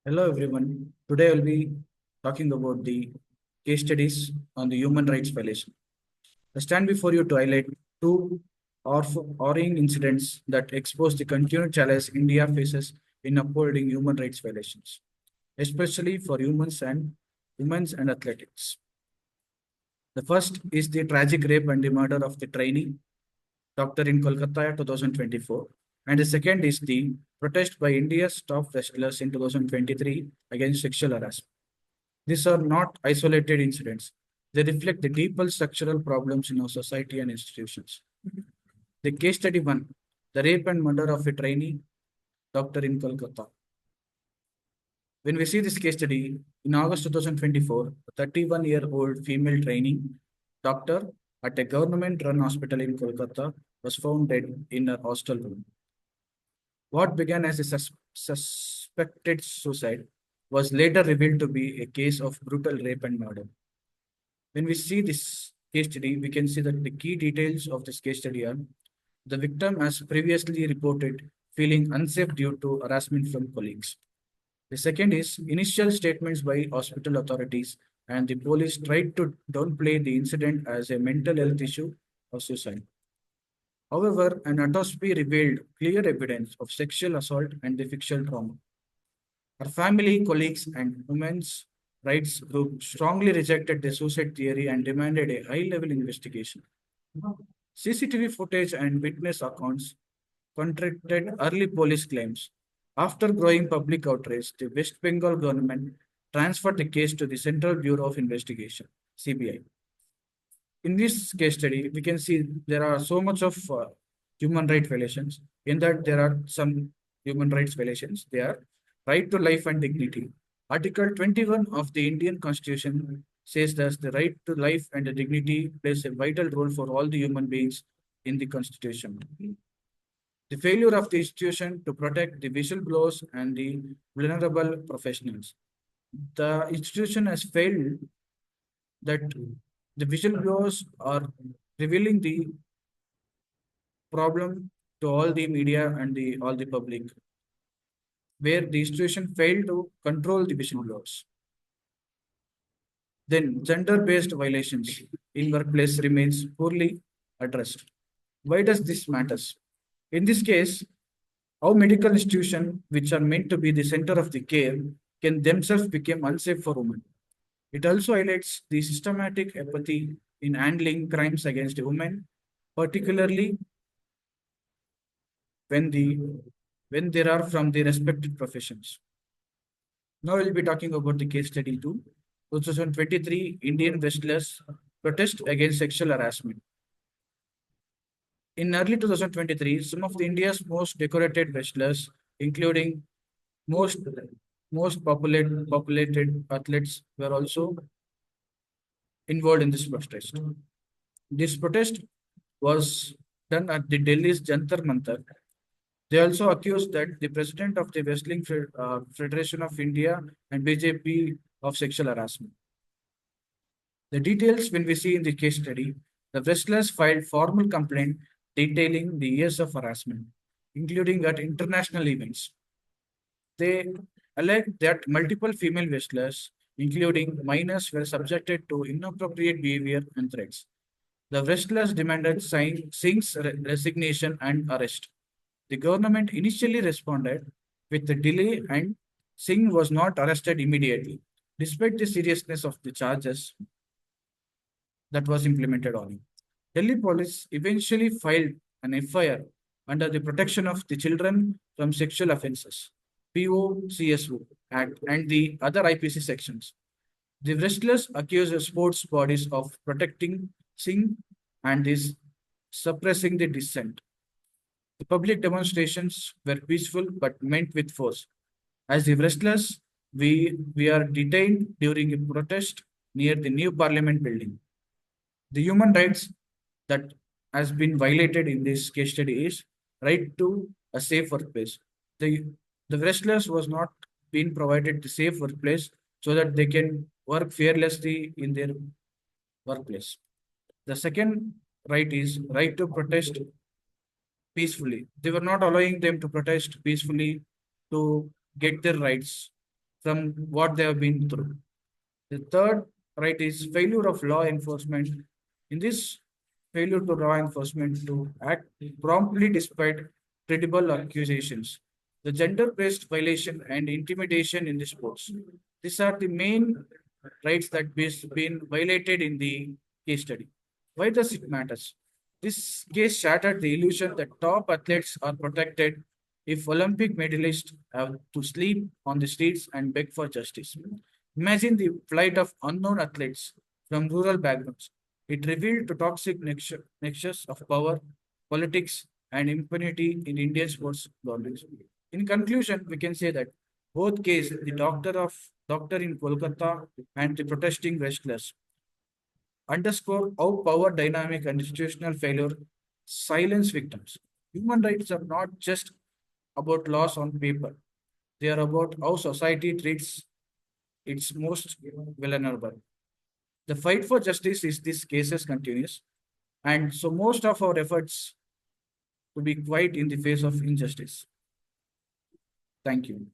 Hello everyone. Today I'll be talking about the case studies on the human rights violation. I stand before you to highlight two worrying incidents that expose the continued challenge India faces in upholding human rights violations, especially for humans and athletics. The first is the tragic rape and the murder of the trainee doctor in Kolkata 2024, and the second is the protest by India's top wrestlers in 2023 against sexual harassment. These are not isolated incidents. They reflect the deeper structural problems in our society and institutions. The case study one, the rape and murder of a trainee doctor in Kolkata. When we see this case study, in August 2024, a 31-year-old female trainee doctor at a government-run hospital in Kolkata was found dead in her hostel room. What began as a suspected suicide was later revealed to be a case of brutal rape and murder. When we see this case study, we can see that the key details of this case study are the victim has previously reported feeling unsafe due to harassment from colleagues. The second is initial statements by hospital authorities and the police tried to downplay the incident as a mental health issue or suicide. However, an autopsy revealed clear evidence of sexual assault and the physical trauma. Her family, colleagues, and women's rights group strongly rejected the suicide theory and demanded a high-level investigation. CCTV footage and witness accounts contradicted early police claims. After growing public outrage, the West Bengal government transferred the case to the Central Bureau of Investigation, CBI. In this case study, we can see there are so much of human rights violations. In that, there are some human rights violations. They are right to life and dignity. Article 21 of the Indian Constitution says that the right to life and the dignity plays a vital role for all the human beings in the Constitution. The failure of the institution to protect the whistleblowers and the vulnerable professionals. The institution has failed that the whistleblowers are revealing the problem to all the media and all the public, where the institution failed to control the whistleblowers. Then gender-based violations in workplace remains poorly addressed. Why does this matters? In this case, how medical institutions, which are meant to be the center of the care, can themselves become unsafe for women. It also highlights the systematic apathy in handling crimes against women, particularly when there are from the respected professions. Now we'll be talking about the case study 2, 2023 Indian wrestlers protest against sexual harassment. In early 2023, some of the India's most decorated wrestlers, including most populated athletes, were also involved in this protest. This protest was done at the Delhi's Jantar Mantar. They also accused that the president of the Wrestling Federation of India and BJP of sexual harassment. The details when we see in the case study, the wrestlers filed formal complaint detailing the years of harassment, including at international events. They alleged that multiple female wrestlers, including minors, were subjected to inappropriate behavior and threats. The wrestlers demanded Singh's resignation and arrest. The government initially responded with the delay and Singh was not arrested immediately, despite the seriousness of the charges that was implemented on him. Delhi police eventually filed an FIR under the Protection of the Children from Sexual Offences, POCSO Act, and the other IPC sections. The wrestlers accused the sports bodies of protecting Singh and is suppressing the dissent. The public demonstrations were peaceful but meant with force. As the wrestlers, we are detained during a protest near the new parliament building. The human rights that has been violated in this case study is right to a safe workplace. The wrestlers was not being provided the safe workplace so that they can work fearlessly in their workplace. The second right is right to protest peacefully. They were not allowing them to protest peacefully to get their rights. from what they have been through. The third right is failure of law enforcement. In this failure to law enforcement to act promptly despite credible accusations, the gender-based violation and intimidation in the sports. These are the main rights that been violated in the case study. Why does it matters? This case shattered the illusion that top athletes are protected if Olympic medalists have to sleep on the streets and beg for justice. Imagine the plight of unknown athletes from rural backgrounds. It revealed the toxic nexus of power, politics, and impunity in Indian sports boundaries. In conclusion, we can say that both cases, the doctor in Kolkata and the protesting wrestlers, underscore how power dynamic and institutional failure silence victims. Human rights are not just about laws on paper. They are about how society treats its most vulnerable. The fight for justice is this cases continues, and so most of our efforts to be quiet in the face of injustice. Thank you.